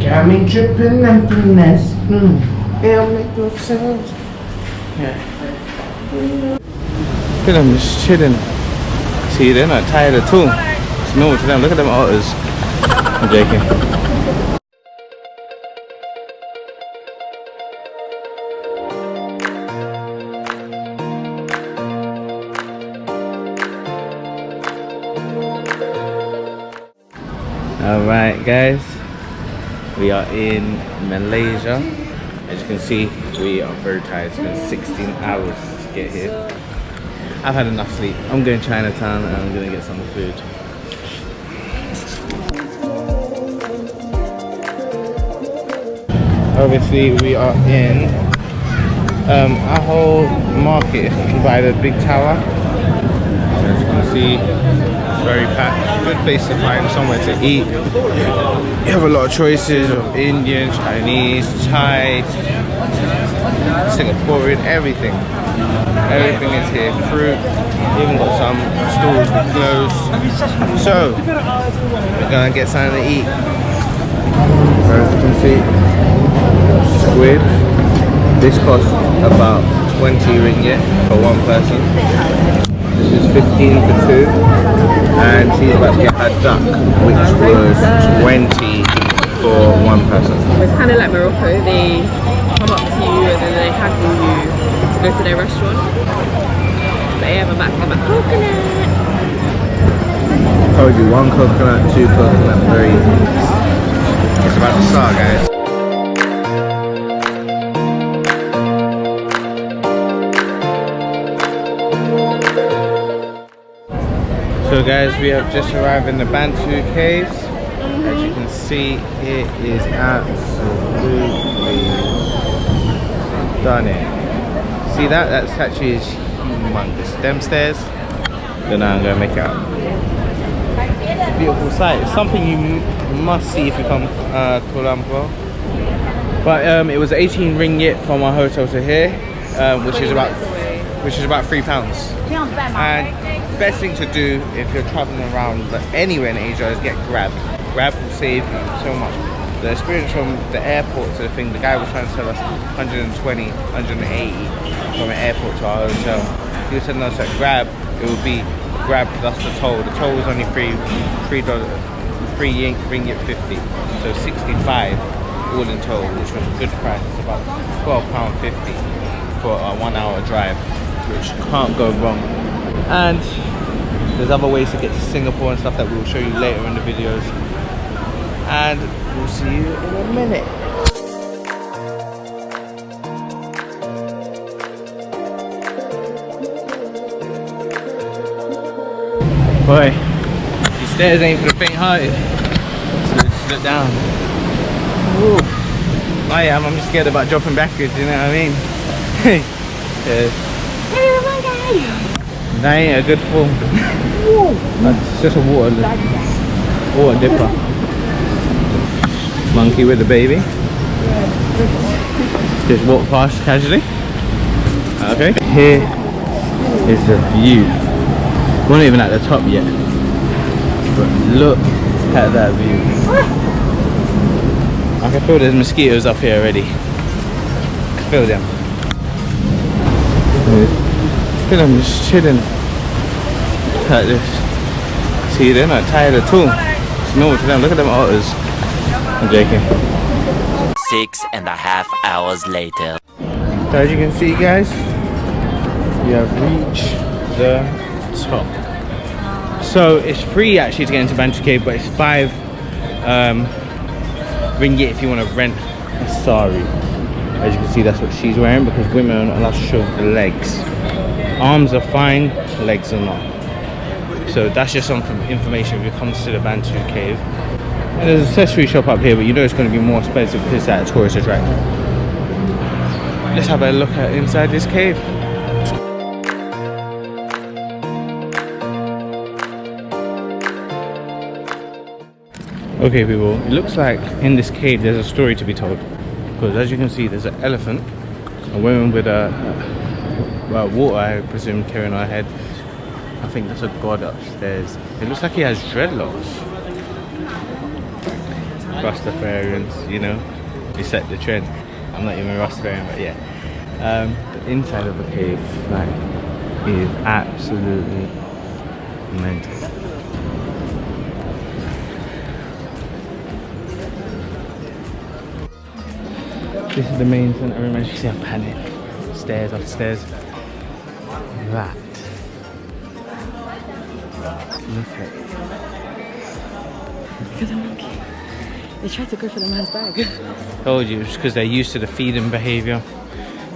Got me dripping and finesse. It'll make no sense. Yeah. Look at them just chilling. See, they're not tired at all. It's normal to them. Look at them otters. I'm joking. Alright guys, we are in Malaysia. As you can see, we are very tired. It's been 16 hours to get here. I've had enough sleep. I'm going to Chinatown and I'm going to get some food. Obviously we are in a whole market by the big tower. As you can see, it's very packed. Good place to find somewhere to eat. You have a lot of choices of Indian, Chinese, Thai, Singaporean, everything. Everything is here. Fruit, even got some stalls with clothes. So, we're gonna get something to eat. As you can see, squid. This costs about 20 ringgit for one person. This is 15 for two. And she's about to get her duck, which was 20 for one person. It's kind of like Morocco. They come up to you and then they haggle you to go to their restaurant. But yeah, I'm back to my coconut. I told you, one coconut, two coconut, three. It's about to start, guys. So guys, we have just arrived in the Bantu Caves. As you can see, it is absolutely stunning. See that? That statue is humongous. Them stairs, then I'm going to make it up. Beautiful sight. It's something you must see if you come to Kula Lumpur. But it was 18 ringgit from our hotel to here, which is about £3. And best thing to do if you're traveling around anywhere in Asia is get Grab. Grab will save you so much. The experience from the airport to the thing, the guy was trying to tell us 120, 180 from an airport to our hotel. He was telling us that Grab, it would be Grab plus the toll. The toll was only $3 ringgit 50, so 65 all in toll, which was a good price. It's about £12.50 for a 1 hour drive, which can't go wrong. And there's other ways to get to Singapore and stuff that we'll show you later in the videos. And we'll see you in a minute. Boy, these stairs ain't for the faint-hearted. So let's look down. Ooh. I am. I'm just scared about dropping backwards, you know what I mean? That ain't a good fall. That's just a water dipper. Monkey with the baby. Just walk past casually. Okay. Here is the view. We're not even at the top yet. But look at that view. I can feel there's mosquitoes up here already. I can feel them. Look at them just chilling like this. See, they're not tired at all. It's normal to them. Look at them otters. I'm joking. 6.5 hours later. So as you can see, guys, we have reached the top. So it's free actually to get into Bantu Cave, but it's 5 ringgit if you want to rent a sari. As you can see, that's what she's wearing because women are not allowed to show the legs. Arms are fine, legs are not. So that's just some information if you come to the Bantu Cave. And there's an accessory shop up here, but you know it's going to be more expensive because it's at a tourist attraction. Let's have a look at inside this cave. Okay people, it looks like in this cave there's a story to be told. Because as you can see, there's an elephant, a woman with a water, I presume, carrying her head. I think that's a god upstairs. It looks like he has dreadlocks. Rastafarians, you know, we set the trend. I'm not even Rastafarian, but yeah. The inside of the cave, like, is absolutely mental. This is the main center room. As you see, I'm panning stairs up stairs. That. Look at it. Look at the monkey. They tried to go for the man's bag. Told you, it's because they're used to the feeding behavior.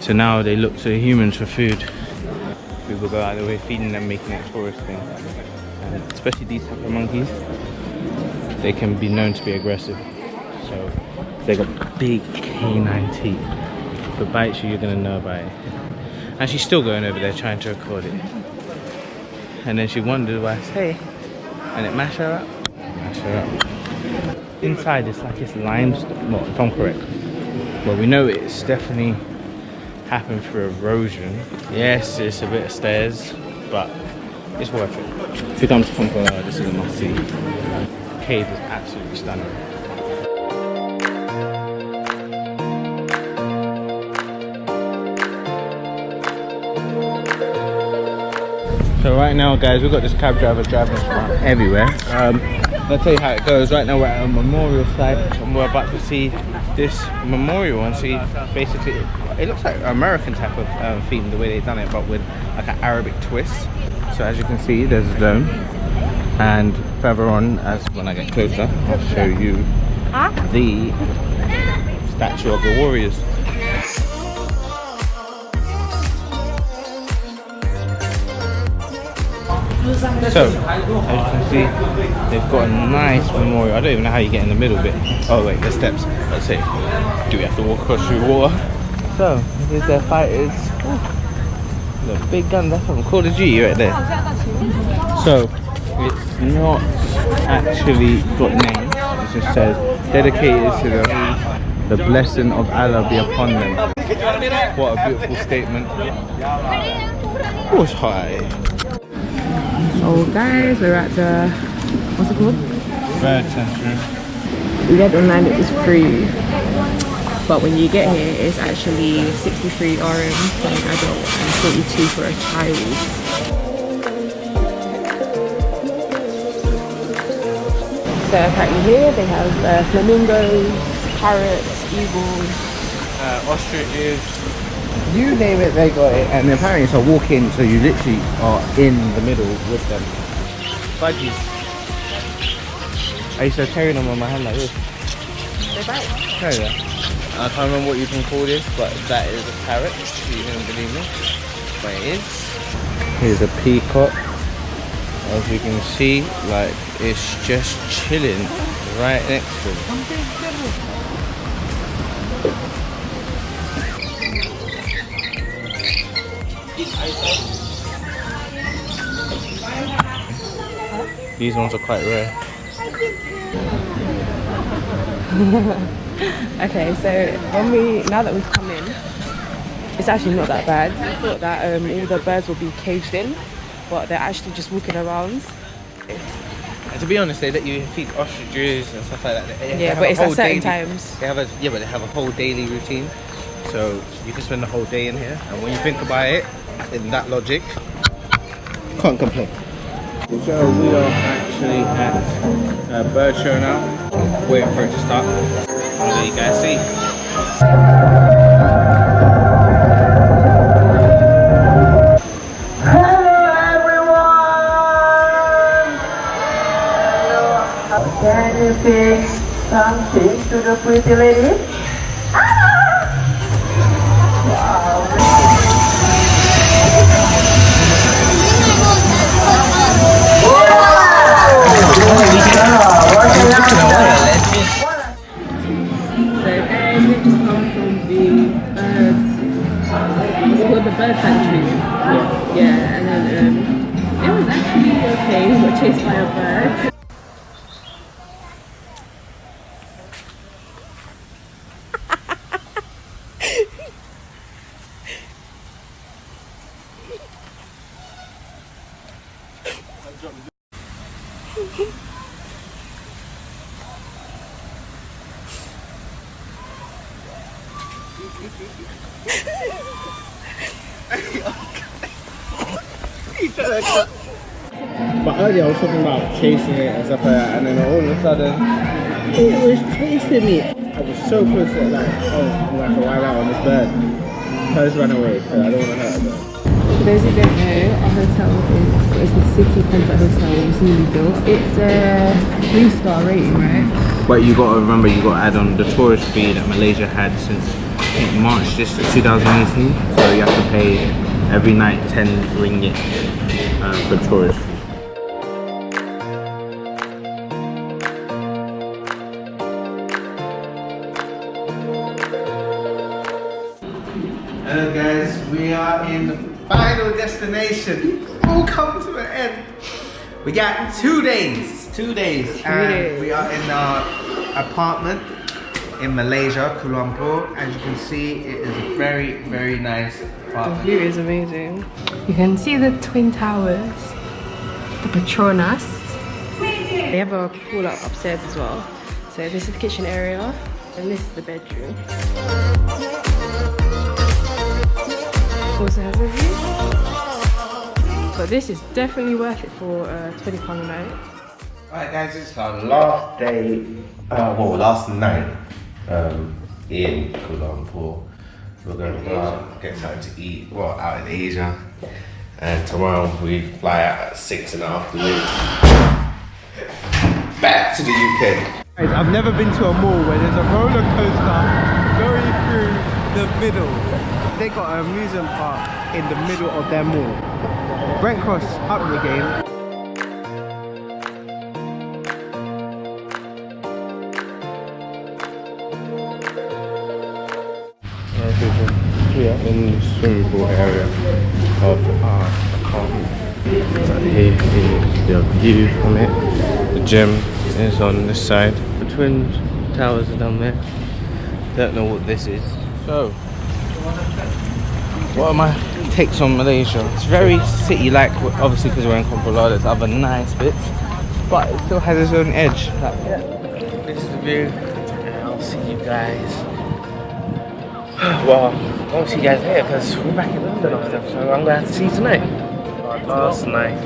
So now they look to humans for food. People go out of the way feeding them, making it a tourist thing. And especially these type of monkeys, they can be known to be aggressive. So they got big canine teeth. If it bites you, you're gonna know about it. And she's still going over there trying to record it. And then she wondered why I say, and it mashed her up. Mashed her up. Inside it's like it's limestone, well, if I'm correct. Well, we know it's definitely happened through erosion. Yes, it's a bit of stairs, but it's worth it. If you come to Kula, this is a must see. The cave is absolutely stunning. So right now, guys, we've got this cab driver driving us around everywhere. I'll tell you how it goes. Right now we're at a memorial site and we're about to see this memorial and see basically, it looks like an American type of theme, the way they've done it, but with like an Arabic twist. So as you can see, there's a dome, and further on, as when I get closer, I'll show you the statue of the warriors. So, as you can see, they've got a nice memorial. I don't even know how you get in the middle bit. Oh wait, the steps. Let's see. Do we have to walk across through water? So, here's their fighters. Ooh. The big gun, that's from Call of Duty right there. So, it's not actually got names. It just says, dedicated to the blessing of Allah be upon them. What a beautiful statement. What's high? So guys, we're at the, what's it called? Bird Sanctuary. We read online it was free, but when you get here it's actually 63 RM for an adult and 42 for a child. So apparently here they have flamingos, parrots, eagles, ostriches. You name it, they got it, and apparently it's a walk-in, so you literally are in the middle with them. Budgies. I used to carry them on my hand like this. they bite. Carry that. I can't remember what you can call this, but that is a parrot. You didn't believe me, but it is. Here's a peacock. As you can see, like it's just chilling right next to them. These ones are quite rare. Okay, so now that we've come in, it's actually not that bad. I thought that all the birds will be caged in, but they're actually just walking around. And to be honest, they let you feed ostriches and stuff like that. Yeah, but it's at certain times. They have but they have a whole daily routine, so you can spend the whole day in here. And when you think about it, in that logic, can't complain. So we are actually at a bird show now, waiting for it to start. I'll let you guys see. Hello everyone! Can you sing something to the pretty lady? The bird sanctuary. Yeah, and then it was actually okay. We got chased by a bird. But earlier I was talking about chasing it and stuff like that, and then all of a sudden it was chasing me. I was so close to it, like, oh, I'm like a wild out on this bird. Hers ran away, so I don't want to hurt her. For those who don't know, our hotel is the City Comfort Hotel. It was newly built. It's a 3-star rating, right? But you got to remember, you got to add on the tourist fee that Malaysia had since I think March this 2018. So you have to pay every night 10 ringgit for tourist fee. Hello guys, we are in the final destination. All come to an end. We got 2 days. 2 days. And we are in our apartment in Malaysia, Kula Lumpur. As you can see, it is a very, very nice apartment. The view is amazing. You can see the Twin Towers, the Petronas. They have a pool up upstairs as well. So this is the kitchen area, and this is the bedroom. Also has a view. But this is definitely worth it for £20 a night. Alright guys, it's our last day, last night in Kula Lumpur. We're going to go out, get something to eat, out in Asia. And tomorrow we fly out at 6 in the afternoon. Back to the UK. Guys, I've never been to a mall where there's a roller coaster going through the middle. They got an amusement park in the middle of their mall. Brent Cross up the game. Here in the swimming pool area of our apartment. So here is the view from it. The gym is on this side. The Twin Towers are down there. Don't know what this is. So, what are my takes on Malaysia? It's very city-like, obviously because we're in Kuala Lumpur. There's other nice bits, but it still has its own edge. Like, this is the view, and I'll see you guys. Well, I won't see you guys later because we're back in London after, so I'm gonna have to see you tonight. Last night.